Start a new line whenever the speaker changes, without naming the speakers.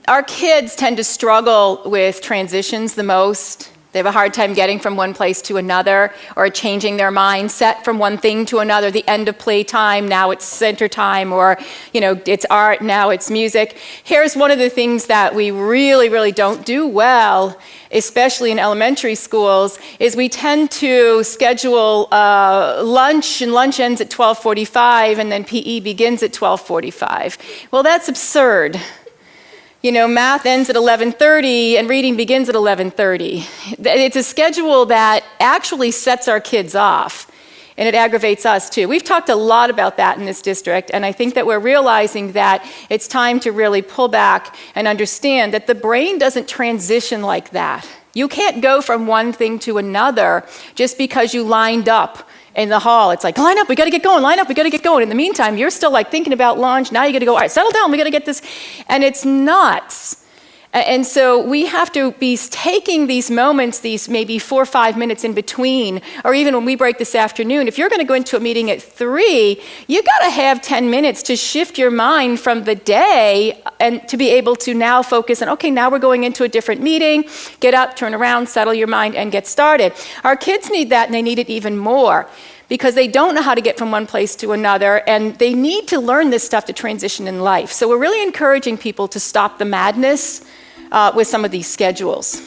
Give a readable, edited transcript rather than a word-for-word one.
Our kids tend to struggle with transitions the most. They have a hard time getting from one place to another or changing their mindset from one thing to another. The end of playtime, now it's center time, or it's art, now it's music. Here's one of the things that we really, really don't do well, especially in elementary schools, is we tend to schedule lunch, and lunch ends at 12:45, and then PE begins at 12:45. Well, that's absurd. Math ends at 11:30 and reading begins at 11:30. It's a schedule that actually sets our kids off, and it aggravates us too. We've talked a lot about that in this district, and I think that we're realizing that it's time to really pull back and understand that the brain doesn't transition like that. You can't go from one thing to another just because you lined up in the hall. It's like, line up, we gotta get going, line up, we gotta get going. In the meantime, you're still thinking about lunch, now you gotta go, all right, settle down, we gotta get this. And it's nuts. And so we have to be taking these moments, these maybe 4 or 5 minutes in between, or even when we break this afternoon, if you're gonna go into a meeting at 3, you gotta have 10 minutes to shift your mind from the day and to be able to now focus on, okay, now we're going into a different meeting, get up, turn around, settle your mind, and get started. Our kids need that, and they need it even more, because they don't know how to get from one place to another, and they need to learn this stuff to transition in life. So we're really encouraging people to stop the madness with some of these schedules.